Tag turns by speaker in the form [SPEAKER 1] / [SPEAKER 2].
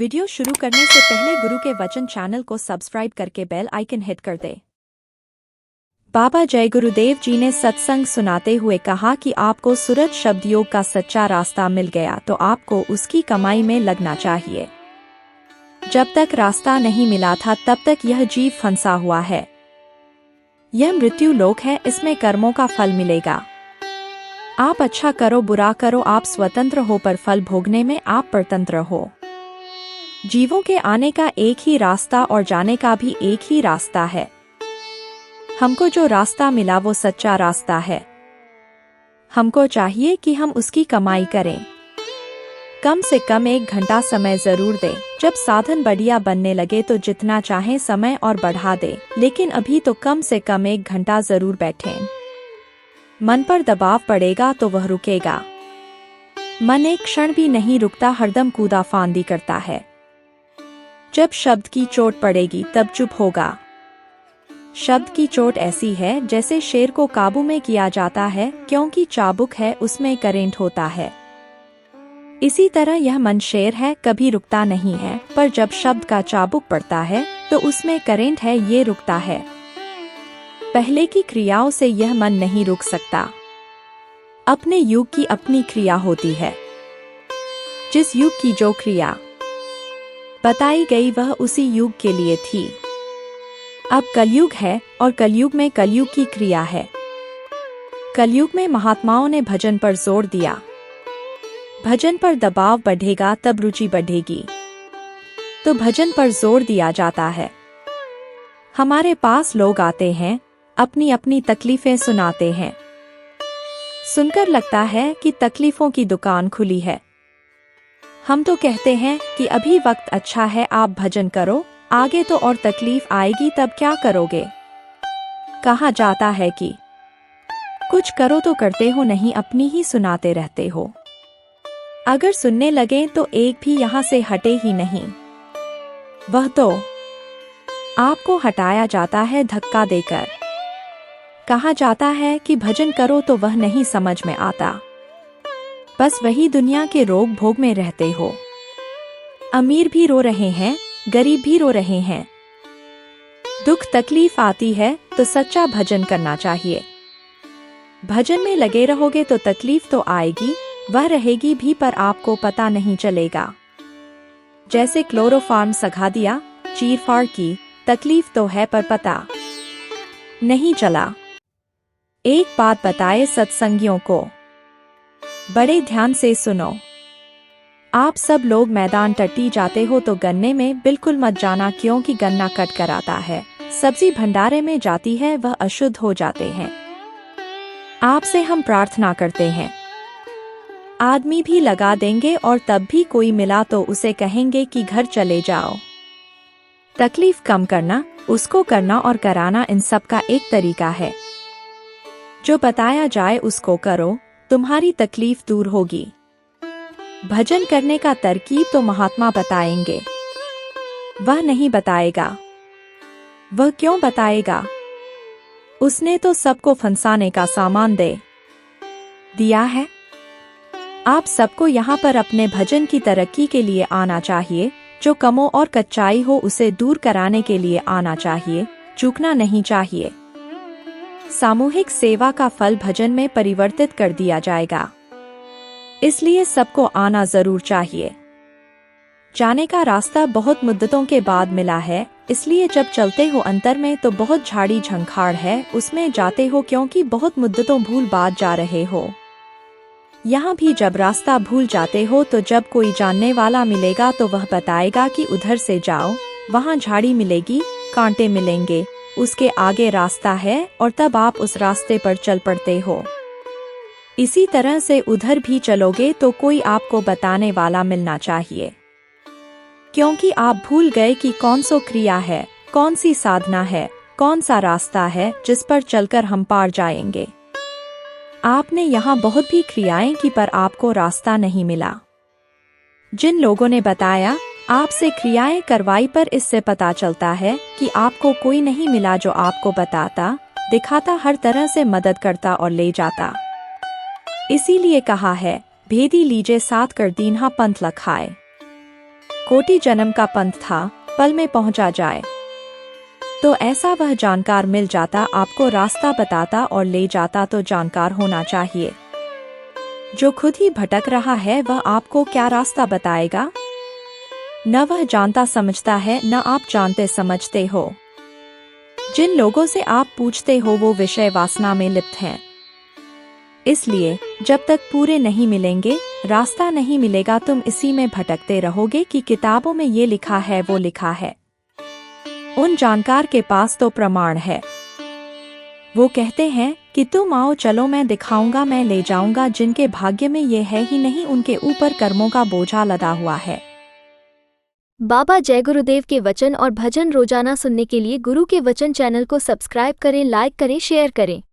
[SPEAKER 1] Video शुरू करने से पहले गुरु के वचन चैनल को सब्सक्राइब करके बेल आइकन हिट कर दे। बाबा जय गुरुदेव जी ने सत्संग सुनाते हुए कहा कि आपको सूरज शब्द योग का सच्चा रास्ता मिल गया तो आपको उसकी कमाई में लगना चाहिए। जब तक रास्ता नहीं मिला था तब तक यह जीव फंसा हुआ है। यह मृत्यु लोक है, इसमें कर्मों का फल मिलेगा। आप अच्छा करो बुरा करो, आप स्वतंत्र हो पर फल भोगने में आप परतंत्र हो। जीवों के आने का एक ही रास्ता और जाने का भी एक ही रास्ता है। हमको जो रास्ता मिला वो सच्चा रास्ता है। हमको चाहिए कि हम उसकी कमाई करें। कम से कम 1 घंटा समय जरूर दें। जब साधन बढ़िया बनने लगे तो जितना चाहें समय और बढ़ा दें, लेकिन अभी तो कम से कम 1 घंटा जरूर बैठें। मन पर दबाव पड़ेगा तो वह रुकेगा। मन एक क्षण भी नहीं रुकता, हरदम कूदा फांदी करता है। जब शब्द की चोट पड़ेगी तब चुप होगा। शब्द की चोट ऐसी है जैसे शेर को काबू में किया जाता है, क्योंकि चाबुक है उसमें करंट होता है। इसी तरह यह मन शेर है, कभी रुकता नहीं है, पर जब शब्द का चाबुक पड़ता है तो उसमें करंट है, ये रुकता है। पहले की क्रियाओं से यह मन नहीं रुक सकता। अपने युग की अपनी क्रिया होती है। जिस युग की जो क्रिया बताई गई वह उसी युग के लिए थी। अब कलयुग है और कलयुग में कलयुग की क्रिया है। कलयुग में महात्माओं ने भजन पर जोर दिया। भजन पर दबाव बढ़ेगा तब रुचि बढ़ेगी, तो भजन पर जोर दिया जाता है। हमारे पास लोग आते हैं, अपनी अपनी तकलीफें सुनाते हैं। सुनकर लगता है कि तकलीफों की दुकान खुली है। हम तो कहते हैं कि अभी वक्त अच्छा है, आप भजन करो, आगे तो और तकलीफ आएगी तब क्या करोगे। कहा जाता है कि कुछ करो तो करते हो नहीं, अपनी ही सुनाते रहते हो। अगर सुनने लगे तो एक भी यहाँ से हटे ही नहीं। वह तो आपको हटाया जाता है धक्का देकर। कहा जाता है कि भजन करो तो वह नहीं समझ में आता। बस वही दुनिया के रोग भोग में रहते हो। अमीर भी रो रहे हैं, गरीब भी रो रहे हैं। दुख तकलीफ आती है तो सच्चा भजन करना चाहिए। भजन में लगे रहोगे तो तकलीफ तो आएगी, वह रहेगी भी पर आपको पता नहीं चलेगा। जैसे क्लोरोफार्म सघा दिया, चीर फाड़ की, तकलीफ तो है पर पता नहीं चला। एक बात बताए सत्संगियों को, बड़े ध्यान से सुनो। आप सब लोग मैदान टट्टी जाते हो तो गन्ने में बिल्कुल मत जाना, क्योंकि गन्ना कट कर आता है। सब्जी भंडारे में जाती है वह अशुद्ध हो जाते हैं। आपसे हम प्रार्थना करते हैं। आदमी भी लगा देंगे और तब भी कोई मिला तो उसे कहेंगे कि घर चले जाओ। तकलीफ कम करना, उसको करना और कराना, इन सब का एक तरीका है। जो बताया जाए उसको करो, तुम्हारी तकलीफ दूर होगी। भजन करने का तरकीब तो महात्मा बताएंगे, वह नहीं बताएगा। वह क्यों बताएगा? उसने तो सबको फंसाने का सामान दे दिया है। आप सबको यहाँ पर अपने भजन की तरक्की के लिए आना चाहिए। जो कमो और कच्चाई हो उसे दूर कराने के लिए आना चाहिए, चूकना नहीं चाहिए। सामूहिक सेवा का फल भजन में परिवर्तित कर दिया जाएगा, इसलिए सबको आना जरूर चाहिए। जाने का रास्ता बहुत मुद्दतों के बाद मिला है, इसलिए जब चलते हो अंतर में तो बहुत झाड़ी झंखाड़ है, उसमें जाते हो क्योंकि बहुत मुद्दतों भूल बाद जा रहे हो। यहाँ भी जब रास्ता भूल जाते हो तो जब कोई जानने वाला मिलेगा तो वह बताएगा कि उधर से जाओ, वहाँ झाड़ी मिलेगी, कांटे मिलेंगे, उसके आगे रास्ता है, और तब आप उस रास्ते पर चल पड़ते हो। इसी तरह से उधर भी चलोगे तो कोई आपको बताने वाला मिलना चाहिए, क्योंकि आप भूल गए कि कौन सो क्रिया है, कौन सी साधना है, कौन सा रास्ता है जिस पर चलकर हम पार जाएंगे। आपने यहाँ बहुत भी क्रियाएं की पर आपको रास्ता नहीं मिला। जिन लोगों ने बताया, आपसे क्रियाएं करवाई, पर इससे पता चलता है कि आपको कोई नहीं मिला जो आपको बताता, दिखाता, हर तरह से मदद करता और ले जाता। इसीलिए कहा है, भेदी लीजे साथ कर दीन्हा पंथ लखाए। कोटि जन्म का पंथ था, पल में पहुंचा जाए। तो ऐसा वह जानकार मिल जाता, आपको रास्ता बताता और ले जाता। तो जानकार होना चाहिए। जो खुद ही भटक रहा है वह आपको क्या रास्ता बताएगा? न वह जानता समझता है, न आप जानते समझते हो। जिन लोगों से आप पूछते हो वो विषय वासना में लिप्त हैं। इसलिए जब तक पूरे नहीं मिलेंगे, रास्ता नहीं मिलेगा, तुम इसी में भटकते रहोगे कि किताबों में ये लिखा है वो लिखा है। उन जानकार के पास तो प्रमाण है। वो कहते हैं कि तुम आओ, चलो, मैं दिखाऊंगा, मैं ले जाऊंगा। जिनके भाग्य में ये है ही नहीं, उनके ऊपर कर्मों का बोझा लदा हुआ है।
[SPEAKER 2] बाबा जय गुरुदेव के वचन और भजन रोजाना सुनने के लिए गुरु के वचन चैनल को सब्सक्राइब करें, लाइक करें, शेयर करें।